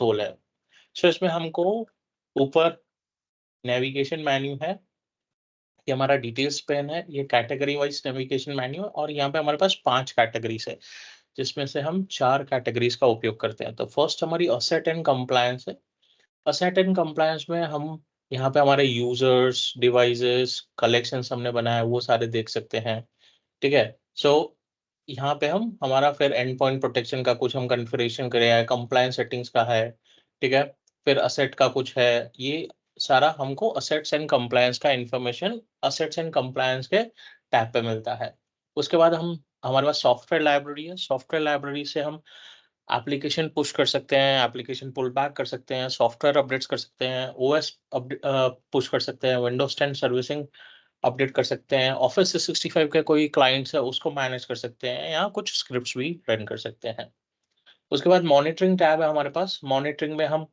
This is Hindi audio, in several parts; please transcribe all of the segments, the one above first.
टूल है। सो इसमें हमको ऊपर नेविगेशन मेन्यू है, ये हमारा डिटेल्स पेन है, ये कैटेगरी वाइज नेविगेशन मेन्यू है और यहाँ पे हमारे पास 5 कैटेगरीज है, जिसमें से हम 4 कैटेगरीज का उपयोग करते हैं। तो फर्स्ट हमारी असेट एंड कंप्लायंस है। असेट एंड कंप्लायंस में हम यहाँ पे हमारे यूजर्स, डिवाइसेस, कलेक्शंस हमने बनाया वो सारे देख सकते हैं। ठीक है। सो यहाँ पे हम हमारा फिर एंड पॉइंट प्रोटेक्शन का कुछ हम कॉन्फ़िगरेशन करे है, कंप्लायंस सेटिंग्स का है। ठीक है। फिर असेट का कुछ है, ये सारा हमको असेट्स एंड कंप्लायंस का इंफॉर्मेशन असेट्स एंड कंप्लायंस के टैब पे मिलता है। उसके बाद हम हमारे पास सॉफ्टवेयर लाइब्रेरी है। सॉफ्टवेयर लाइब्रेरी से हम एप्लीकेशन पुश कर सकते हैं, एप्लीकेशन पुल बैक कर सकते हैं, सॉफ्टवेयर अपडेट्स कर सकते हैं, ओएस पुश कर सकते हैं, विंडोज 10 सर्विसिंग अपडेट कर सकते हैं, ऑफिस 365 के कोई क्लाइंट्स है उसको मैनेज कर सकते हैं, या कुछ स्क्रिप्ट्स भी रन कर सकते हैं। उसके बाद मॉनिटरिंग टैब है हमारे पास। मॉनिटरिंग में हम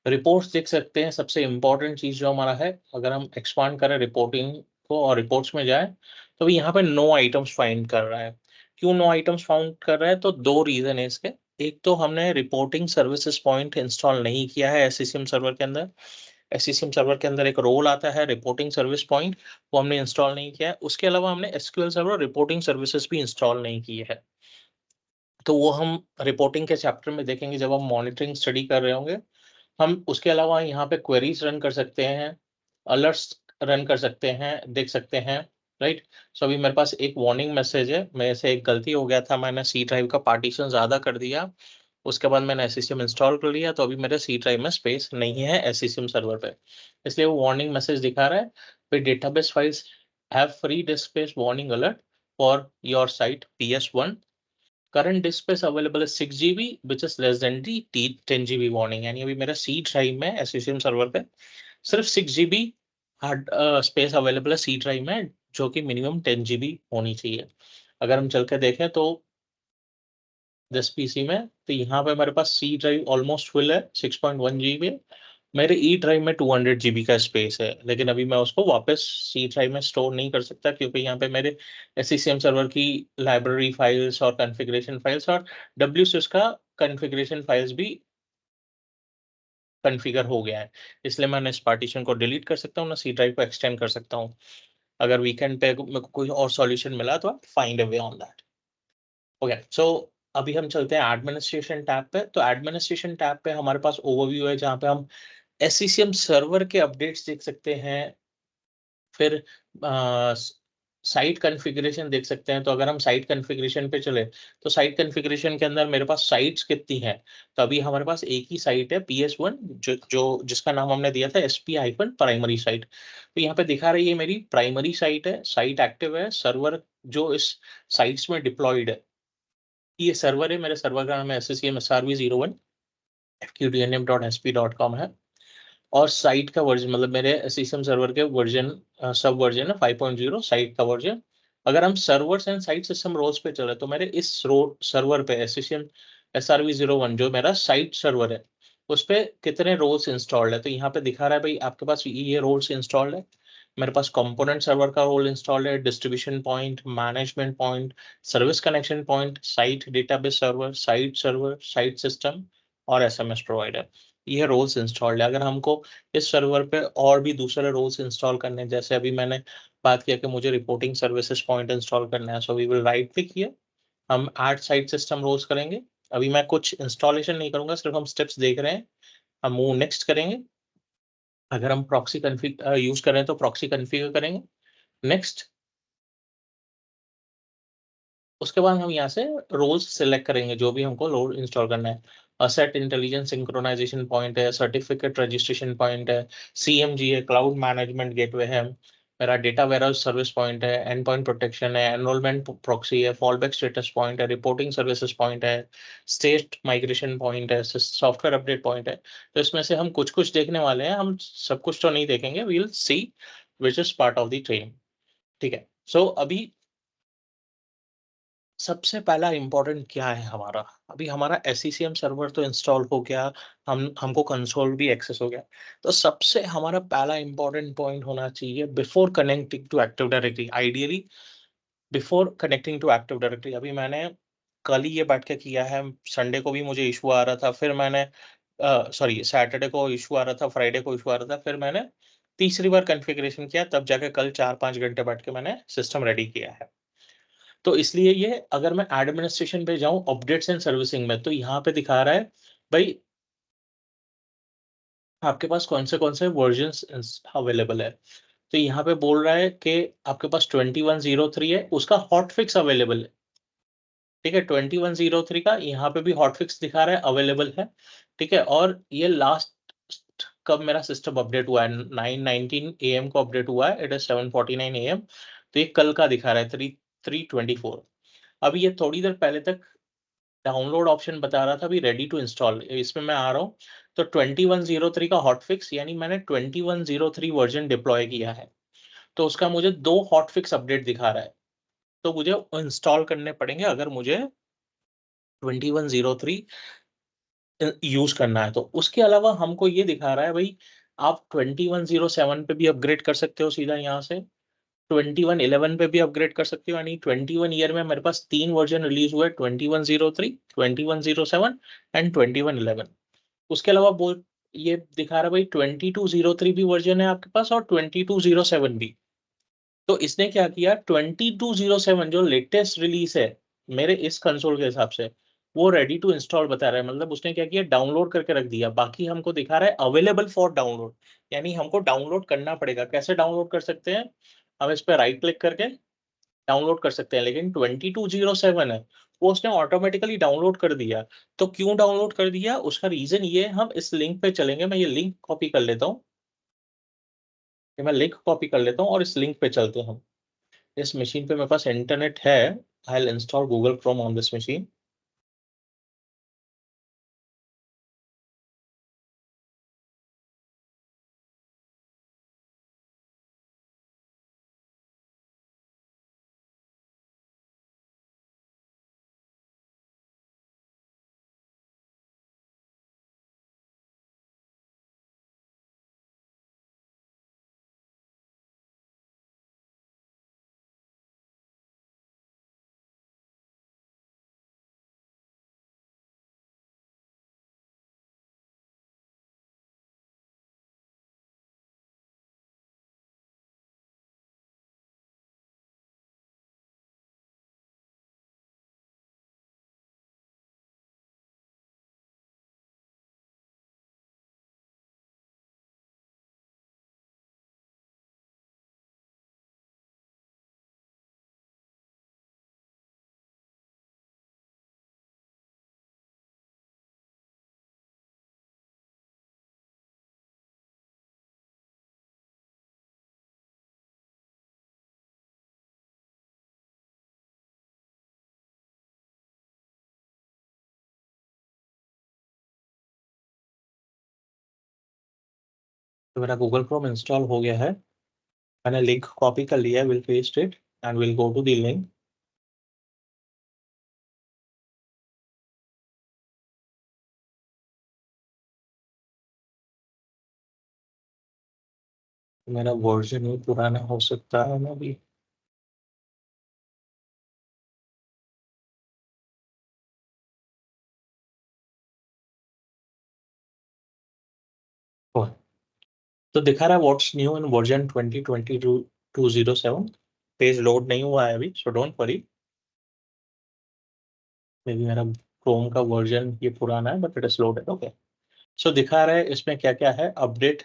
रिपोर्ट्स देख सकते हैं। सबसे इम्पोर्टेंट चीज़ जो हमारा है, अगर हम एक्सपांड करें रिपोर्टिंग को और रिपोर्ट्स में जाए, तो अभी यहाँ पे नो आइटम्स फाइंड कर रहा है। क्यों नो आइटम्स फाउंड कर रहा है? तो 2 रीज़न है इसके। एक तो हमने रिपोर्टिंग सर्विसेज पॉइंट इंस्टॉल नहीं किया है एससीसीएम सर्वर के अंदर। एससीसीएम सर्वर के अंदर एक रोल आता है रिपोर्टिंग सर्विस पॉइंट, वो हमने इंस्टॉल नहीं किया है। उसके अलावा हमने एसक्यूएल सर्वर रिपोर्टिंग सर्विसेज भी इंस्टॉल नहीं की है। तो वो हम रिपोर्टिंग के चैप्टर में देखेंगे जब हम मॉनिटरिंग स्टडी कर रहे होंगे। हम उसके अलावा यहाँ पे क्वेरीज रन कर सकते हैं, अलर्ट्स रन कर सकते हैं, देख सकते हैं, राइट। सो अभी मेरे पास एक वार्निंग मैसेज है, मेरे से एक गलती हो गया था, मैंने सी ड्राइव का पार्टीशन ज़्यादा कर दिया। उसके बाद मैंने एससीसीएम इंस्टॉल कर लिया, तो अभी मेरे सी ड्राइव में स्पेस नहीं है एससीसीएम सर्वर पे, इसलिए वो वार्निंग मैसेज दिखा रहा है। फिर database files have free disc space warning alert for your site PS1। Current disc space available है 6 GB which is less than the 10 GB warning. यानी अभी मेरा सी ड्राइव में एससीसीएम सर्वर पे सिर्फ 6 GB हार्ड स्पेस अवेलेबल है सी ड्राइव में, जो कि मिनिमम 10 GB होनी चाहिए। अगर हम चल के देखें तो 10 पीसी में, तो यहाँ पे हमारे पास सी ड्राइव ऑलमोस्ट फुल है, 6.1 GB है। मेरे ई ड्राइव में 200 GB का स्पेस है, लेकिन अभी मैं उसको वापस सी ड्राइव में स्टोर नहीं कर सकता, क्योंकि यहाँ पे मेरे एससीसीएम सर्वर की लाइब्रेरी फाइल्स और कॉन्फ़िगरेशन फाइल्स और WSUS का कॉन्फ़िगरेशन फाइल्स भी कॉन्फ़िगर हो गया है। इसलिए मैं इस पार्टीशन को डिलीट कर सकता हूँ, ना सी ड्राइव को एक्सटेंड कर सकता हूँ। अगर वीकेंड पे मेरे को कोई और सॉल्यूशन मिला तो I find a way on that. Okay, so अभी हम चलते हैं एडमिनिस्ट्रेशन टैब पे। तो एडमिनिस्ट्रेशन टैब पे हमारे पास ओवरव्यू है, जहाँ पे हम एससीसीएम सर्वर के अपडेट्स देख सकते हैं। फिर साइट कॉन्फ़िगरेशन देख सकते हैं। तो अगर हम साइट कॉन्फ़िगरेशन पे चले, तो साइट कॉन्फ़िगरेशन के अंदर मेरे पास साइट्स कितनी हैं? तो अभी हमारे पास एक ही साइट है PS1, जो जिसका नाम हमने दिया था SP-प्राइमरी साइट। तो यहाँ पे दिखा रही है मेरी प्राइमरी साइट है, साइट एक्टिव है, सर्वर जो इस साइट्स में डिप्लॉयड है, ये सर्वर है। मेरे सर्वर का नाम है SCCM SRV01 fqdnm.sp.com है। और साइट का वर्जन, मतलब मेरे एससीएम सर्वर के वर्जन सब वर्जन है 5.0 साइट का वर्जन। अगर हम servers and site system roles पे चले, तो मेरे इस सर्वर पे एससीएम SRV01 जो मेरा साइट सर्वर है, उस पे कितने रोल्स इंस्टॉल्ड है? तो यहाँ पे दिखा रहा है भाई आपके पास ये रोल्स इंस्टॉल्ड है। मेरे पास कंपोनेंट सर्वर का रोल इंस्टॉल्ड है, distribution point, management point, service connection point, site database server, site system और एसएमएस प्रोवाइडर, ये रोल्स इंस्टॉल्ड है। अगर हमको इस सर्वर पे और भी दूसरे रोल्स इंस्टॉल करने हैं, जैसे अभी मैंने बात किया कि मुझे रिपोर्टिंग सर्विसेज पॉइंट इंस्टॉल करना है, so we will right click here, हम ऐड साइट सिस्टम रोल्स करेंगे। अभी मैं कुछ इंस्टॉलेशन नहीं करूंगा, सिर्फ हम स्टेप्स देख रहे हैं। हम मूव नेक्स्ट करेंगे। अगर हम प्रॉक्सी कन्फिग यूज करें तो प्रॉक्सी कन्फिगर करेंगे, नेक्स्ट। उसके बाद हम यहाँ से रोल्स सिलेक्ट करेंगे जो भी हमको रोल इंस्टॉल करना है। असेट इंटेलिजेंस सिंक्रोनाइजेशन पॉइंट है, सर्टिफिकेट रजिस्ट्रेशन पॉइंट है, CMG है, क्लाउड मैनेजमेंट गेटवे है, मेरा डेटा वेयरहाउस सर्विस पॉइंट है, एंड पॉइंट प्रोटेक्शन है, एनरोलमेंट प्रॉक्सी है, फॉलबैक स्टेटस पॉइंट है, रिपोर्टिंग सर्विसेज पॉइंट है, स्टेट माइग्रेशन पॉइंट है, सॉफ्टवेयर अपडेट पॉइंट है। तो इसमें से हम कुछ कुछ देखने वाले हैं, हम सब कुछ तो नहीं देखेंगे, we will see which is part of the training. ठीक है। सो अभी सबसे पहला इम्पोर्टेंट क्या है हमारा? अभी हमारा SCCM सर्वर तो इंस्टॉल हो गया, हमको कंसोल भी एक्सेस हो गया। तो सबसे हमारा पहला इम्पोर्टेंट पॉइंट होना चाहिए before connecting to active directory, ideally before connecting to active directory. अभी मैंने कल ही ये बैठ के किया है, संडे को भी मुझे इश्यू आ रहा था, फिर मैंने सॉरी सैटरडे को इश्यू आ रहा था, फ्राइडे को इश्यू आ रहा था, फिर मैंने तीसरी बार कॉन्फ़िगरेशन किया, तब जाके कल 4-5 घंटे बैठ के मैंने सिस्टम रेडी किया है। तो इसलिए ये अगर मैं एडमिनिस्ट्रेशन पे जाऊँ अपडेट्स एंड सर्विसिंग में, तो यहाँ पे दिखा रहा है भई आपके पास कौन से वर्ज़न्स अवेलेबल है। तो यहाँ पे बोल रहा है कि आपके पास 2103 है, उसका हॉट फिक्स अवेलेबल है। ठीक है, 2103 का यहाँ पे भी हॉट फिक्स दिखा रहा है, अवेलेबल है। ठीक है, और ये लास्ट कब मेरा सिस्टम अपडेट हुआ है, 9:19 एएम को अपडेट हुआ है, इट इज़ 7:49 एएम। तो ये कल का दिखा रहा है 3/3/24। अभी ये थोड़ी देर पहले तक डाउनलोड ऑप्शन बता रहा था अभी रेडी टू इंस्टॉल, इसमें मैं आ रहा हूँ। तो 2103 का हॉट फिक्स यानी मैंने 2103 वर्ज़न डिप्लॉय किया है। तो उसका मुझे 2 हॉट फिक्स अपडेट दिखा रहा है। तो मुझे इंस्टॉल करने पड़ेंगे अगर मुझे 2103 यूज़ करना है तो। उसके अलावा हमको ये दिखा रहा है भई आप 2107 पे भी अपग्रेड कर सकते हो सीधा यहाँ से, 2111 पे भी अपग्रेड कर सकते हो, यानी 21 ईयर में मेरे पास 3 वर्ज़न रिलीज़ हुए, 2103, 2107 एंड 2111। उसके अलावा ये दिखा रहा है भई 2203 भी वर्ज़न है आपके पास और 2207 भी। तो इसने क्या किया, 2207 जो लेटेस्ट रिलीज़ है, मेरे इस कंसोल के हिसाब से, वो रेडी टू इंस्टॉल बता रहा है। मतलब उसने क्या किया, डाउनलोड करके रख दिया। बाकी हमको दिखा रहा है अवेलेबल फॉर डाउनलोड, यानी हमको डाउनलोड करना पड़ेगा। कैसे डाउनलोड कर सकते हैं? हम इस पे राइट क्लिक करके डाउनलोड कर सकते हैं, लेकिन 2207 है, वो उसने ऑटोमैटिकली डाउनलोड कर दिया। तो क्यों डाउनलोड कर दिया? उसका रीज़न ये है, हम इस लिंक पे चलेंगे। मैं ये लिंक कॉपी कर लेता हूँ। ये मैं लिंक कॉपी कर लेता हूँ और इस लिंक पे चलते हैं हम। इस मशीन पे मेरे पास इंटरनेट है। I will install Google Chrome on this machine. तो मेरा गूगल क्रोम इंस्टॉल हो गया है। मैंने लिंक कॉपी कर लिया है, will paste it and will go to the link. मेरा वर्जन ही पुराना हो सकता है मैं भी। ओह, तो दिखा रहा है what's new in version 2022-207। Page load नहीं हुआ है अभी, so don't worry. Maybe मेरा क्रोम का वर्जन ये पुराना है but it is loaded. Okay, so दिखा रहा है इसमें क्या क्या है। Update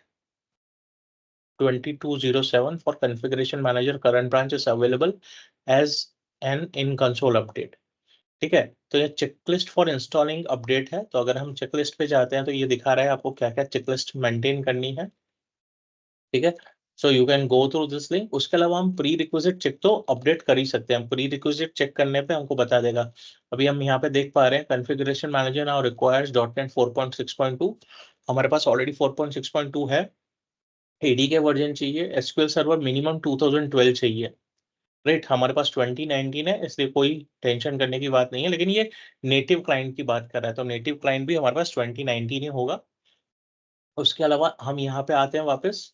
2207 for configuration manager current branch is available as an in console update। ठीक है, तो ये चेकलिस्ट फॉर इंस्टॉलिंग अपडेट है। तो अगर हम चेकलिस्ट पे जाते हैं तो ये दिखा रहा है आपको क्या क्या चेकलिस्ट मेंटेन करनी है। ठीक है, so you can go through this link. उसके अलावा हम प्री रिक्विजिट चेक तो अपडेट कर ही सकते हैं। प्री रिक्विजिट चेक करने पे हमको बता देगा। अभी हम यहाँ पे देख पा रहे हैं configuration manager now requires .NET 4.6.2। हमारे पास ऑलरेडी 4.6.2 है। एडी के वर्जन चाहिए, एसक्यूएल सर्वर मिनिमम 2012 चाहिए। राइट, हमारे पास 2019 है, इसलिए कोई टेंशन करने की बात नहीं है। लेकिन ये नेटिव क्लाइंट की बात कर रहा है, तो नेटिव क्लाइंट भी हमारे पास 2019 ही होगा। उसके अलावा हम यहाँ पे आते हैं वापस।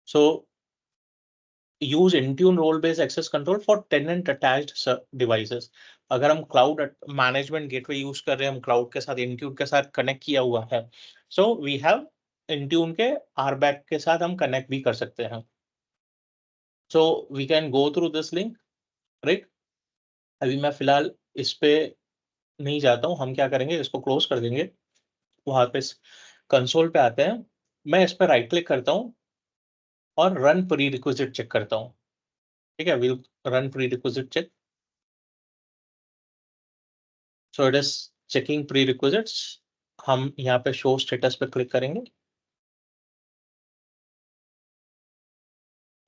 So use Intune role based access control for tenant attached devices. अगर हम क्लाउड मैनेजमेंट गेटवे यूज कर रहे हैं, हम क्लाउड के साथ इंट्यून के साथ कनेक्ट किया हुआ है, सो वी हैव इंट्यून के आरबैक के साथ हम कनेक्ट भी कर सकते हैं। So we can go through this link, right. अभी मैं फिलहाल इस पे नहीं जाता हूँ, हम क्या करेंगे, इसको क्लोज कर देंगे, वहां पे कंसोल पे आते हैं, मैं इस पे राइट क्लिक करता हूँ और रन प्री रिक्विजिट चेक करता हूँ। ठीक है, will run prerequisite check. So it is checking prerequisites. हम यहाँ पे शो स्टेटस पे क्लिक करेंगे,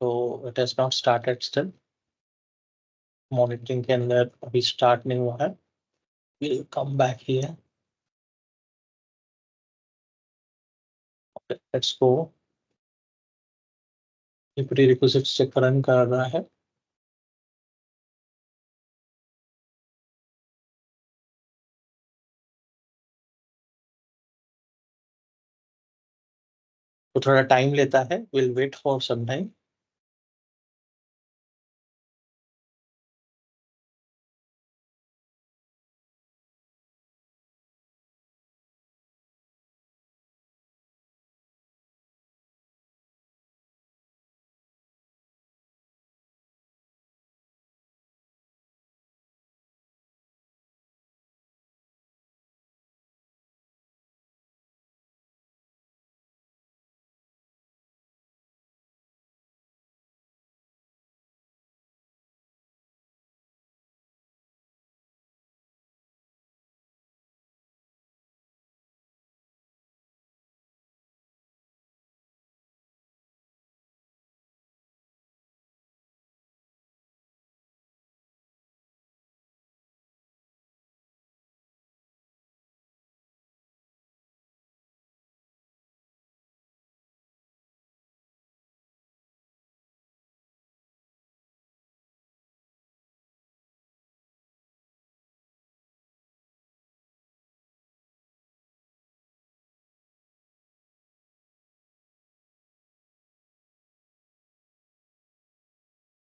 तो it is not started still, monitoring के अंदर अभी स्टार्ट नहीं हुआ है। Will come back here, let's go. ये प्री रिक्विजिट्स चेक रन कर रहा है। तो थोड़ा टाइम लेता है, will wait for some time.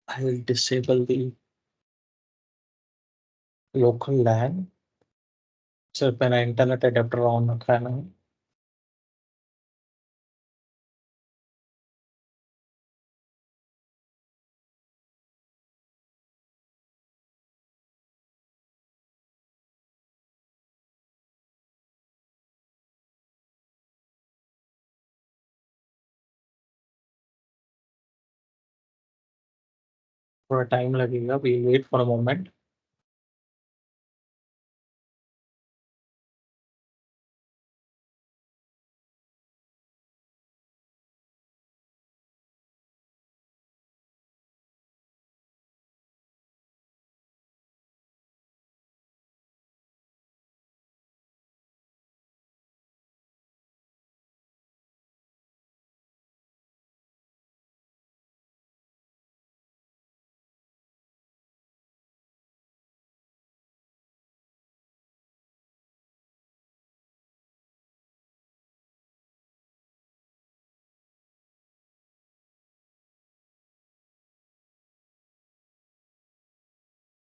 I will disable the local LAN. सिर्फ मैंने इंटरनेट अडेप्टर ऑन रखा है ना। थोड़ा टाइम लगेगा, we wait for a moment.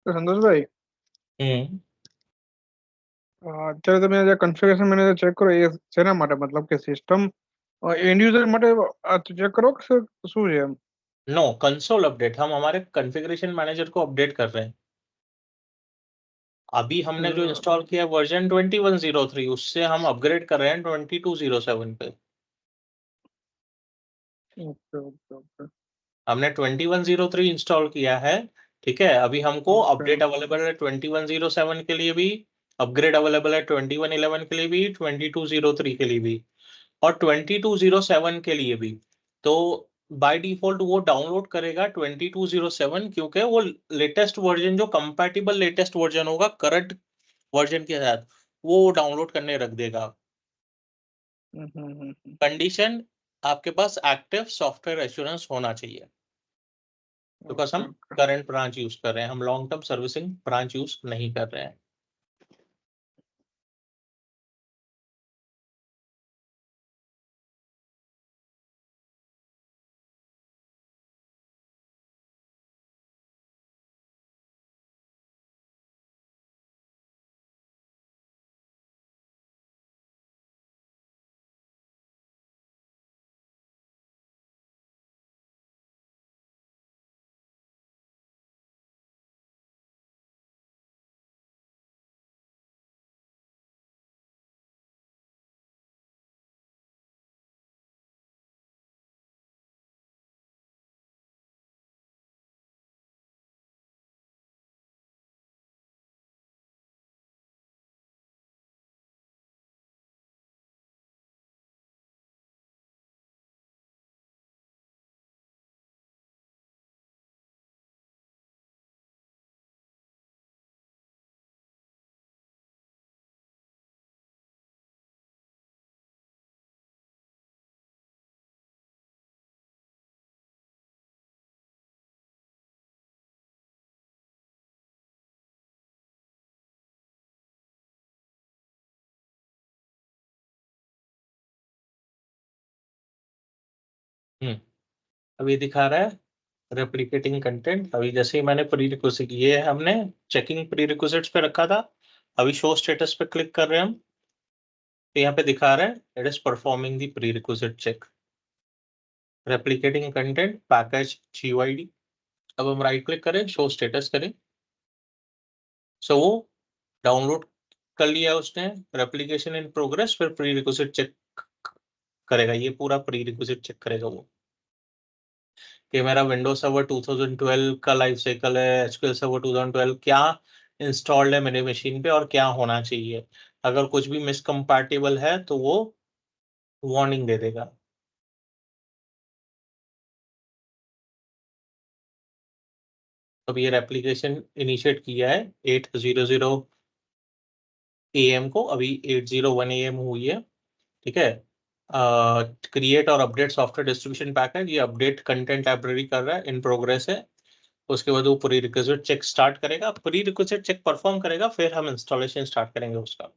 तो संतोष भाई, અત્યારે તમે જે કન્ફિગરેશન મેનેજર ચેક કરો એ શેના માટે, મતલબ કે સિસ્ટમ એન્ડ યુઝર માટે ચેક કરો કે શું છે એમ? नो, कंसोल अपडेट, हम हमारे कॉन्फ़िगरेशन मैनेजर को अपडेट कर रहे हैं। अभी हमने जो इंस्टॉल किया वर्जन 2103, उससे हम अपग्रेड कर रहे हैं 2207 पे। ओके ओके ओके हमने 2103 इंस्टॉल किया है, ठीक है। अभी हमको ओके अपडेट अवेलेबल है 2107 के लिए भी, अपग्रेड अवेलेबल है 2111 के लिए भी, 2203 के लिए भी, और 2207 के लिए भी। तो बाय डिफॉल्ट वो डाउनलोड करेगा 2207, क्योंकि वो लेटेस्ट वर्जन, जो कंपैटिबल लेटेस्ट वर्जन होगा करंट वर्जन के साथ, वो डाउनलोड करने रख देगा। कंडीशन, आपके पास एक्टिव सॉफ्टवेयर एश्योरेंस होना चाहिए, बिकॉज हम ओके करंट ब्रांच यूज कर रहे हैं, हम long term servicing branch use नहीं कर रहे हैं। अभी दिखा रहा है रेप्लिकेटिंग कंटेंट। अभी जैसे ही मैंने प्रीरिक्विजिट, ये हमने चेकिंग प्रीरिक्विजिट्स पे रखा था, अभी शो स्टेटस पे क्लिक कर रहे हैं हम, तो यहाँ पे दिखा रहा है it is performing the prerequisite check, replicating content package GUID। अब हम राइट क्लिक करें, शो स्टेटस करें, सो वो डाउनलोड कर लिया उसने, रेप्लिकेशन इन प्रोग्रेस, फिर प्रीरिक्विजिट चेक करेगा, ये पूरा प्रीरिक्विजिट चेक करेगा वो कि मेरा विंडोज सर्वर 2012 का लाइफ साइकिल है, एसक्यूएल सर्वर 2012 क्या इंस्टॉल्ड है मेरे मशीन पे और क्या होना चाहिए। अगर कुछ भी मिसकम्पैटिबल है तो वो वार्निंग दे देगा। अब ये एप्लीकेशन इनिशिएट किया है 8:00 AM को, अभी 8:01 AM हुई है, ठीक है। क्रिएट और अपडेट सॉफ्टवेयर डिस्ट्रीब्यूशन पैकेज, ये अपडेट कंटेंट लाइब्रेरी कर रहा है, इन प्रोग्रेस है। उसके बाद वो प्री रिक्विजिट चेक स्टार्ट करेगा, प्री रिक्विजिट चेक परफॉर्म करेगा, फिर हम इंस्टॉलेशन स्टार्ट करेंगे उसका।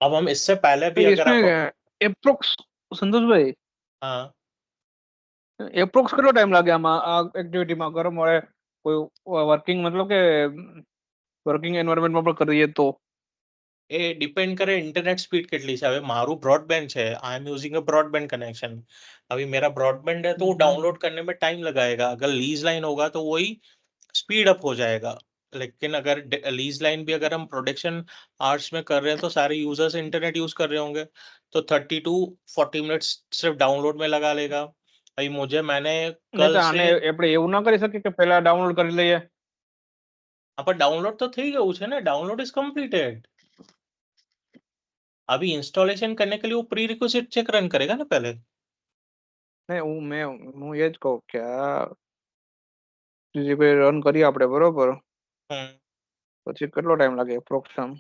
अब हम इससे पहले भी अगर इसमें आप, एप्रोक्स संतोष भाई हाँ, एप्रोक्स કેટલો ટાઈમ લાગે આમાં આ એક્ટિવિટીમાં અગર મારે કોઈ વર્કિંગ मतलब કે વર્કિંગ એન્વાયરમેન્ટમાં પણ કરીએ તો એ ડિપેન્ડ કરે ઇન્ટરનેટ સ્પીડ કેટલી છે। હવે મારું બ્रॉडबैंड છે, I am using a broadband connection. अभी मेरा ब्रॉडबैंड है तो वो डाउनलोड करने में टाइम लगाएगा। अगर लीज लाइन होगा तो वही स्पीड अप हो जाएगा। लेकिन अगर लीज लाइन भी अगर हम प्रोडक्शन आवर्स में कर रहे हैं तो सारे यूजर्स इंटरनेट यूज कर रहे होंगे, तो 30 to 40 मिनट्स सिर्फ डाउनलोड में लगा लेगा। भाई मुझे, मैंने નહીં कल તો से, આને આપણે એવું ના કરી શકીએ કે પહેલા ડાઉનલોડ કરી લઈએ। पर डाउनलोड तो થઈ ગયું છે ને, डाउनलोड इज कंप्लीटेड। अभी इंस्टॉलेशन करने के लिए वो प्री रिक्विजिट चेक रन करेगा ना पहले। નહીં હું એ જ કહું કે આ જે કોઈ રન કરીએ આપણે બરોબર हम्म પછી કેટલો ટાઈમ લાગે એપ્રોક્સ આમ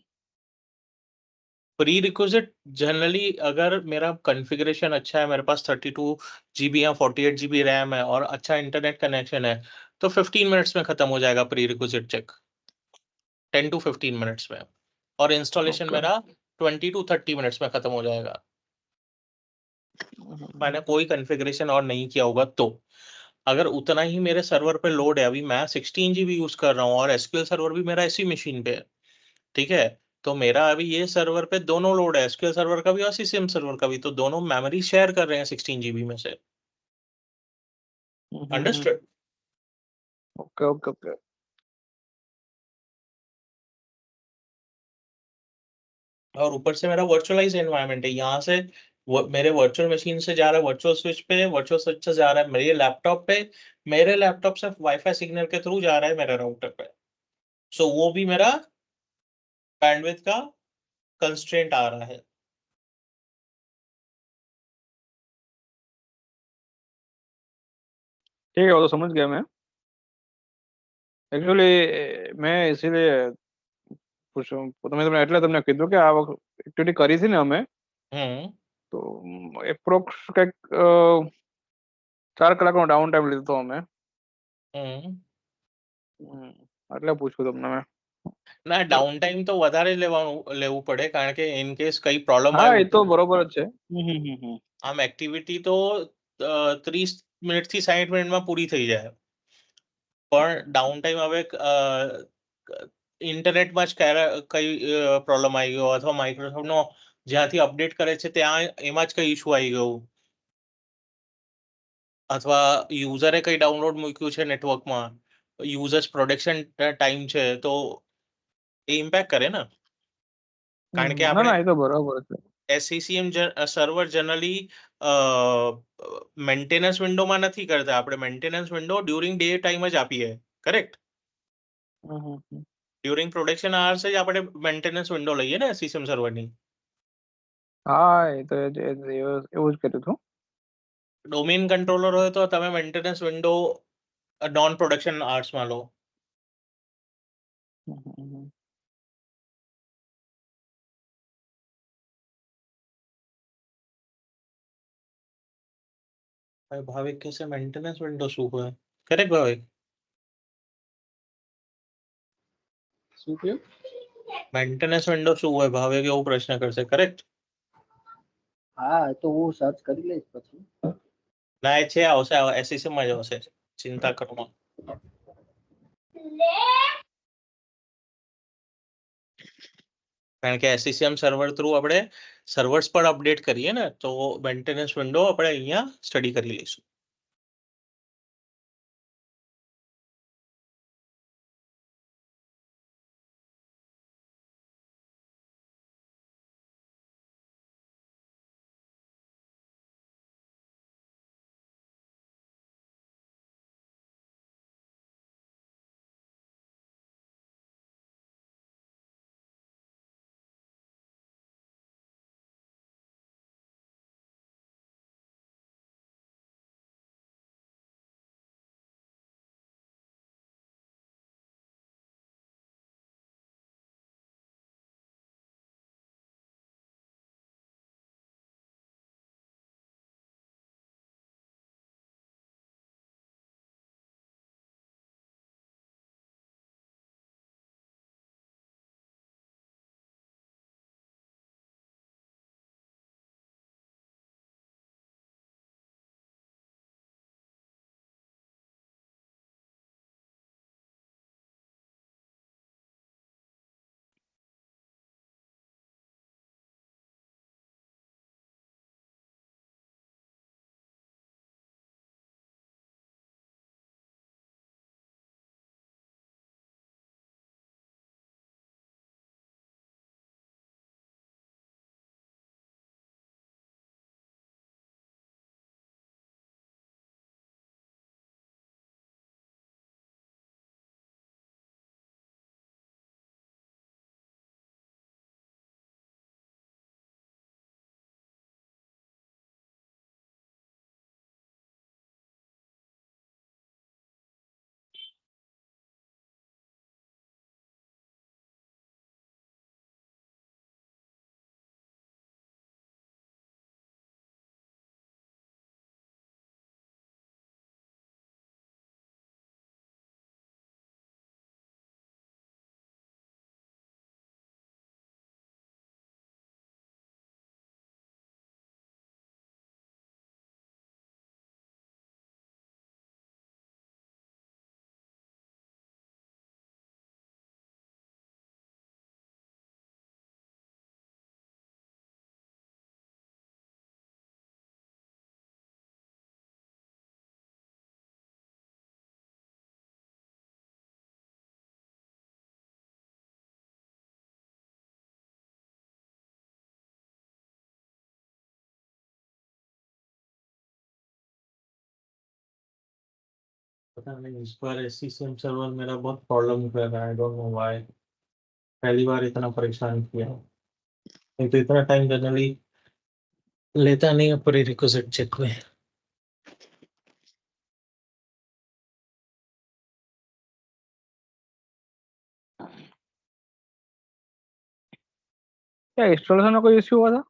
प्री रिक्विजिट जनरली, अगर मेरा कॉन्फ़िगरेशन अच्छा है, मेरे पास 32 GB या 48 GB रैम है और अच्छा इंटरनेट कनेक्शन है, तो 15 मिनट्स में खत्म हो जाएगा prerequisite check, 10 to 15 minutes में। और इंस्टॉलेशन ઓકે मेरा 20 to 30 मिनट्स में खत्म हो जाएगा। मैंने कोई कॉन्फ़िगरेशन और नहीं किया होगा तो। अगर उतना ही मेरे सर्वर पे लोड है, अभी मैं 16 GB यूज कर रहा हूँ और एसक्यूएल सर्वर भी मेरा इसी मशीन पे है, ठीक है। तो मेरा अभी ये सर्वर पे दोनों लोड है, एसक्यूएल सर्वर का भी और CCM सर्वर का भी, तो दोनों मेमोरी शेयर कर रहे हैं 16 GB में से। अंडरस्टूड। ઓકે ઓકે ઓકે और ऊपर से मेरा वर्चुअलाइज एनवायरनमेंट है, यहाँ से मेरे वर्चुअल मशीन से जा रहा है वर्चुअल स्विच पे, वर्चुअल स्विच से जा रहा है मेरे लैपटॉप पे, मेरे लैपटॉप से वाईफाई सिग्नल के थ्रू जा रहा है मेरे राउटर पे। सो वो भी मेरा बैंडविड्थ का कंस्ट्रेंट आ रहा है। ठीक है वो तो समझ गया मैं एक्चुअली मैं इसीलिए પૂછું તમે તમને એટલે તમને કીધું કે આ વખત એક્ટિવિટી કરી છે ને અમે हम्म તો એપ્રોક્સ કંઈક 4 કલાકનો ડાઉન ટાઈમ લીધો હતો અમે हम्म એટલે પૂછું તમને મેં ના, ડાઉન ટાઈમ તો વધારે લેવું પડે, કારણ કે ઇન કેસ કઈ પ્રોબ્લેમ હા આવ્યું એ તો બરોબર જ છે આમ એક્ટિવિટી તો 30 મિનિટ થી 60 મિનિટમાં પૂરી થઈ જાય, પણ ડાઉન ટાઈમ હવે ઇન્ટરનેટમાં જ કઈ પ્રોબ્લેમ આવી ગયો, અથવા માઇક્રોસોફ્ટનો જ્યાંથી અપડેટ કરે છે ત્યાં એમાં જ કઈ ઇશ્યુ આવી ગયું, અથવા યુઝરે કઈ ડાઉનલોડ મૂક્યું છે નેટવર્કમાં, યુઝર્સ પ્રોડક્શન ટાઈમ છે, તો એ ઇમ્પેક્ટ કરે ને। કારણ કે ના આપણે ના એ તો બરોબર છે SCCM સર્વર જનરલી મેન્ટેનન્સ વિન્ડોમાં નથી કરતા, આપણે maintenance window during day time જ આપીએ, કરેક્ટ। ડ્યુરિંગ પ્રોડક્શન આવર્સ જ આપણે મેન્ટેનન્સ વિન્ડો લઈએ ને SCCM સર્વરની। હા એ તો એવું જ કર્યું હતું ડોમેન કંટ્રોલર હોય તો તમે મેન્ટેનન્સ વિન્ડો નોન પ્રોડક્શન આવર્સમાં લો। ભાઈ ભાવિક કહેશે મેન્ટેનન્સ વિન્ડો શું હોય, કરેક્ટ ભાવિક? શું કહ્યું મેન્ટેનન્સ વિન્ડો શું હોય ભાવિક, એવો પ્રશ્ન કરશે, કરેક્ટ? હા તો હું સર્ચ કરી લઈશ પછી. ના એ છે આવશે SCCM માં જ આવશે, ચિંતા કરો માં. કારણ કે SCCM સર્વર થ્રુ આપણે સર્વર્સ પર અપડેટ કરીએ ને, તો મેન્ટેનન્સ વિન્ડો આપણે અહીંયા સ્ટડી કરી લઈશું. पता नहीं, इस बार SCCM सर्वर मेरा बहुत प्रॉब्लम कर रहा है, आई डोंट नो व्हाई। पहली बार इतना परेशान किया, नहीं तो इतना टाइम जनरली लेता नहीं है प्री रिक्विजिट चेक में। क्या इंस्टॉलेशन में कोई इश्यू हुआ था?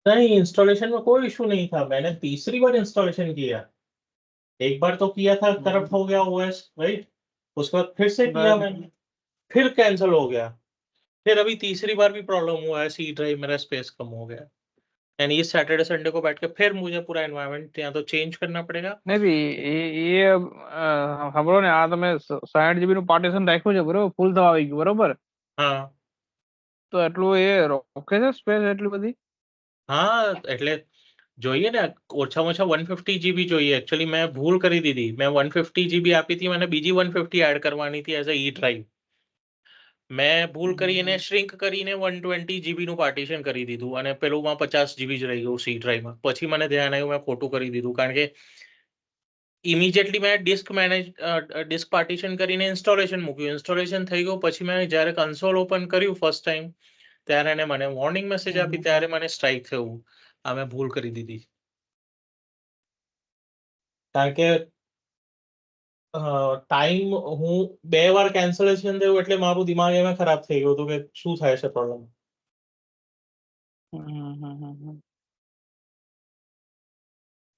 नहीं, इंस्टॉलेशन में कोई इशू नहीं था, मैंने तीसरी बार इंस्टॉलेशन किया। एक बार तो किया था, करप्ट हो गया OS, राइट। उसके बाद फिर से किया मैंने, फिर कैंसिल हो गया, फिर अभी तीसरी बार भी प्रॉब्लम हुआ है, सी ड्राइव मेरा स्पेस कम हो गया। एंड ये सैटरडे संडे को बैठ के फिर मुझे पूरा एनवायरनमेंट या तो चेंज करना पड़ेगा। नहीं ये સાંભળો ને, આ તમે 60 GB નું પાર્ટીશન રાખ્યું છે બરોબર, ફૂલ થવા આવી ગયું બરોબર, હા તો એટલું એ રોકે છે સ્પેસ એટલી બધી? હા, એટલે જોઈએ ને, ઓછામાં ઓછા 150 GB જોઈએ। એકચ્યુઅલી મેં ભૂલ કરી દીધી, મેં 150 GB આપી હતી, મને બીજી 150 એડ કરવાની હતી એઝ અ ઈ ડ્રાઈવ। મેં ભૂલ કરીને શ્રિંક કરીને 120 GB નું પાર્ટીશન કરી દીધું, અને પેલુંમાં 50 GB જ રહી ગયું સી ડ્રાઈવમાં। પછી મને ધ્યાન આવ્યું મેં ખોટું કરી દીધું, કારણ કે ઇમિડિયેટલી મેં ડિસ્ક પાર્ટીશન કરીને ઇન્સ્ટોલેશન મૂક્યું, ઇન્સ્ટોલેશન થઈ ગયું, પછી મેં જ્યારે કન્સોલ ઓપન કર્યું ફર્સ્ટ ટાઈમ, ત્યારે એને મને વોર્નિંગ મેસેજ આપી, ત્યારે મને સ્ટ્રાઇક થયું, આ મેં ભૂલ કરી દીધી। કારણ કે ટાઈમ હું 2 વાર કેન્સલેશન થયું, એટલે મારું દિમાગ એમાં ખરાબ થઈ ગયું હતું કે શું થાય છે પ્રોબ્લેમ।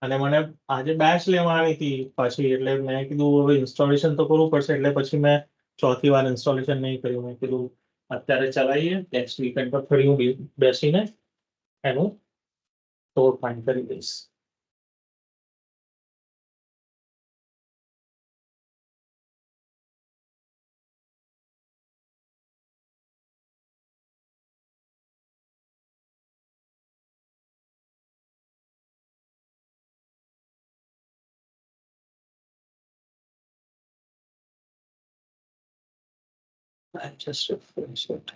અને મને આજે બેચ લેવાની હતી પાછી, એટલે મેં કીધું હવે ઇન્સ્ટોલેશન તો કરવું પડશે, એટલે પછી મેં ચોથી વાર ઇન્સ્ટોલેશન નહીં કર્યું। મેં કીધું અત્યારે ચલાવીએ, નેક્સ્ટ વીકેન્ડ પર ફરી હું બેસીને એનું સ્ટોર ફાઇન્ડ કરી દઈશ. I just refresh it.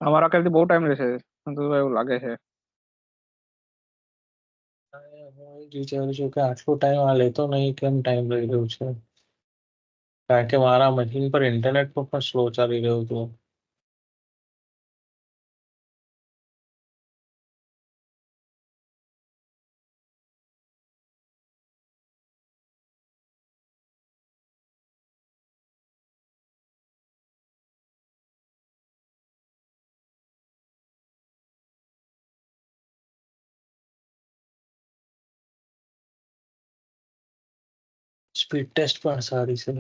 અમારા ખ્યાલથી બહુ ટાઈમ રહેશે સંતોષભાઈ, એવું લાગે છે. હું એ જ વિચારું છું કે આટલો ટાઈમ આ લેતો નહીં, કેમ ટાઈમ લઈ રહ્યું છે? કારણ કે મારા મશીન પર ઇન્ટરનેટ પર પણ સ્લો ચાલી રહ્યું હતું. સ્પીડ ટેસ્ટ પણ સારી છે.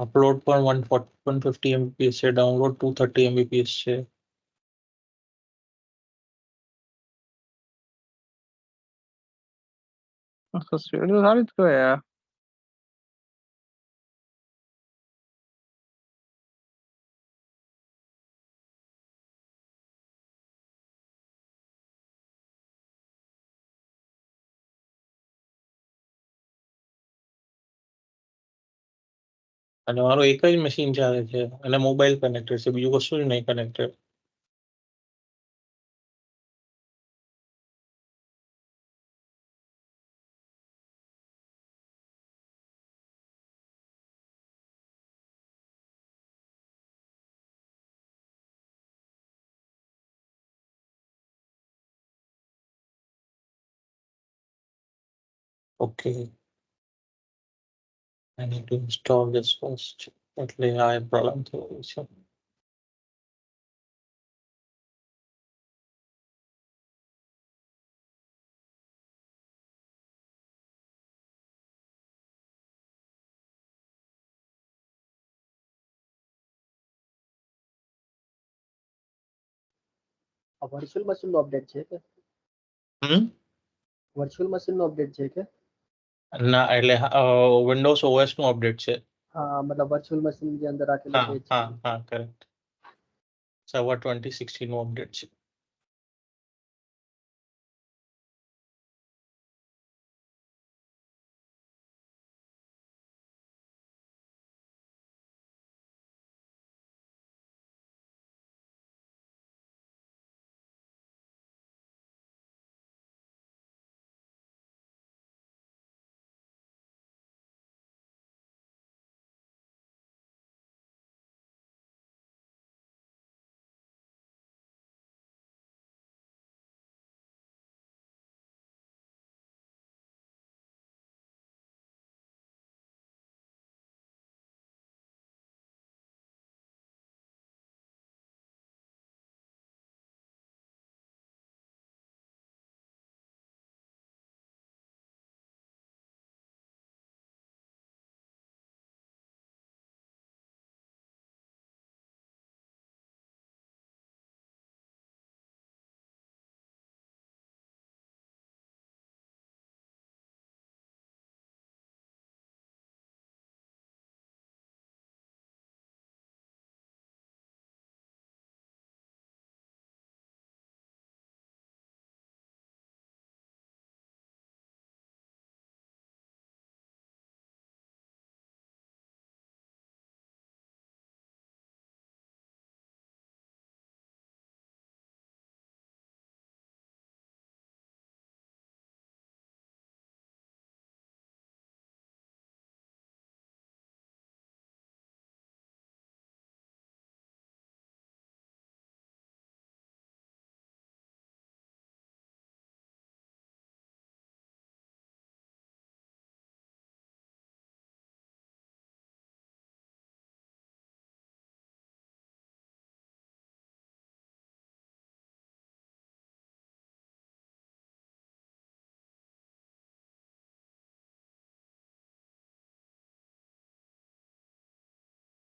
અપલોડ પણ 150 MBPS છે, ડાઉનલોડ 230 MBPS છે. સ્પીડ તો સારી જ કહેવાય યાર. અને મારો એક જ મશીન ચાલે છે અને મોબાઈલ કનેક્ટેડ છે, બીજું કશું જ નહીં connected. Okay, I need to install this first. એટલે આ પ્રોબ્લેમ થયો છે. આ વર્ચ્યુઅલ મશીન નો અપડેટ છે કે વર્ચ્યુઅલ મશીન નો અપડેટ છે કે ના, એટલે વિન્ડોઝ OS નું અપડેટ છે. હા, મતલબ વર્ચ્યુઅલ મશીન જે અંદર રાખેલું હા છે એ જ હા છે. હા, કરેક્ટ. સર્વર 2016 નું અપડેટ છે.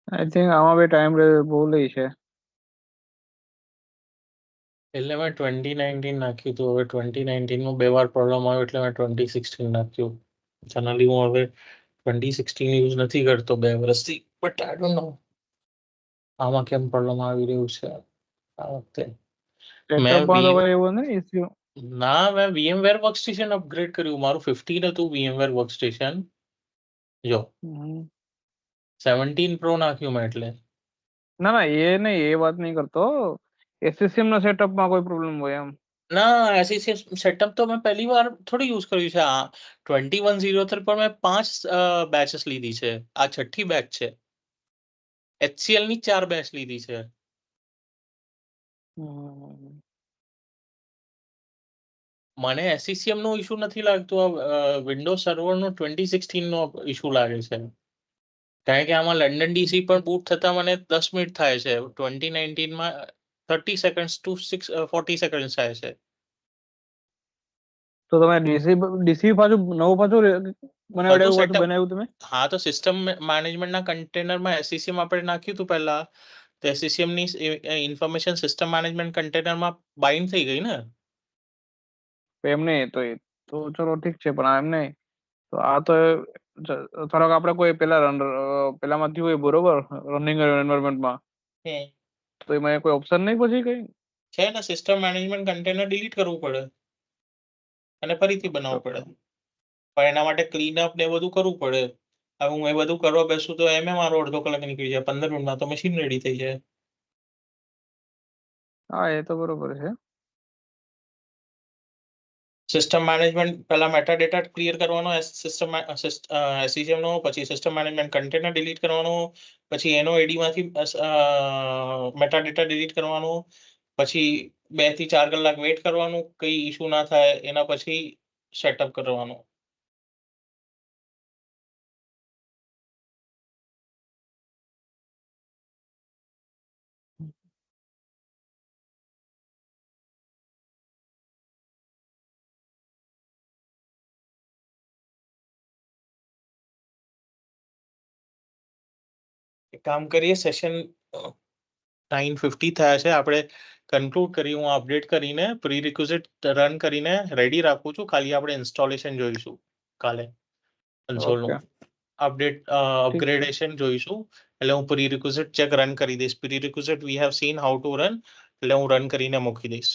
આઈ થિંક આમાં બી ટાઈમ બહુ લઈ છે. એટલે મેં 2019 નાખ્યું હતું. હવે 2019 માં 2 વાર પ્રોબ્લેમ આવ્યો એટલે મેં 2016 નાખ્યું. જનરલી હું હવે 2016 યુઝ નથી કરતો 2 વર્ષથી, બટ આઈ ડોન્ટ નો આમાં કેમ પ્રોબ્લેમ આવી રહ્યું છે આ વખતે. સેટઅપમાં તો કોઈ એવું નહીં ઇશ્યુ. ના, મેં VMware વર્કસ્ટેશન અપગ્રેડ કર્યું. મારું 15 હતું VMware વર્કસ્ટેશન. જો 17 પ્રો નાખ્યું મેં એટલે. ના ના એ નહીં, એ વાત નહીં કરતો. એસસીએમ ના સેટઅપમાં કોઈ પ્રોબ્લેમ હોય એમ. ના, એસસીએમ સેટઅપ તો મેં પહેલી વાર થોડી યુઝ કર્યું છે. આ 2103 પર મેં 5 બેચેસ લીધી છે. આ 6ઠ્ઠી બેચ છે. HCL ની 4 બેચ લીધી છે. મને એસસીએમ નો ઇશ્યુ નથી લાગતું. આ વિન્ડોઝ સર્વર નો 2016 નો ઇશ્યુ લાગે છે. કારણ કે આમાં લંડન ડીસી પણ બૂટ થતા મને 10 મિનિટ થાય છે. 2019 માં 30 સેકન્ડ્સ ટુ 40 સેકન્ડ્સ થાય છે. તો તમે ડીસી પાછું નવું બનાવ્યું તમે? હા, તો સિસ્ટમ મેનેજમેન્ટના કન્ટેનરમાં એસસીએમ આપણે નાખ્યું હતું પહેલા. તો એસસીએમ ની ઇન્ફોર્મેશન સિસ્ટમ મેનેજમેન્ટ કન્ટેનરમાં બાઇન્ડ થઈ ગઈ ને. એમ નહીં તો ચલો ઠીક છે, પણ એમ નહીં તો આ તો ધારો કે આપણે કોઈ પેલામાંથી હોય બરોબર રનિંગ એન્વાયરમેન્ટમાં, તો એમાં કોઈ ઓપ્શન નહીં પછી કઈ છે ને. સિસ્ટમ મેનેજમેન્ટ કન્ટેનર ડિલીટ કરવું પડે અને ફરીથી બનાવવું પડે. પણ એના માટે ક્લીન અપ ને બધું કરવું પડે. હવે હું એ બધું કરવા બેસું તો મારો અડધો કલાક નીકળી જાય. 15 મિનિટમાં તો મશીન રેડી થઈ જાય. હા, એ તો બરોબર છે. સિસ્ટમ મેનેજમેન્ટ પહેલા મેટા ડેટા ક્લિયર કરવાનો એસસીએમ નો, પછી સિસ્ટમ મેનેજમેન્ટ કન્ટેનર ડિલીટ કરવાનો, પછી એનો એડીમાંથી મેટા ડેટા ડિલીટ કરવાનું, પછી 2 થી 4 કલાક વેઇટ કરવાનું, કઈ ઇશ્યુ ના થાય એના પછી સેટઅપ કરવાનું. એક કામ કરીએ, સેશન 9:50 થયા છે. આપણે કન્ક્લુડ કરી. હું અપડેટ કરીને પ્રી રિક્વિઝિટ રન કરીને રેડી રાખું છું. ખાલી આપણે ઇન્સ્ટોલેશન જોઈશું કાલે. કન્સોલનું અપગ્રેડેશન જોઈશું. એટલે હું પ્રી રિક્વિઝિટ ચેક રન કરી દઈશ. Prerequisite we have seen how to run. એટલે હું રન કરીને મૂકી દઈશ.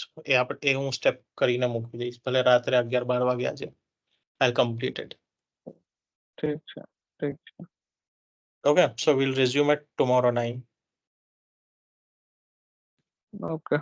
એ હું સ્ટેપ કરીને મૂકી દઈશ. ભલે રાત્રે 11-12 વાગ્યા છે. આઈ કમ્પ્લીટ ઇટ. ઠીક છે. Okay, so we'll resume at tomorrow 9. Okay.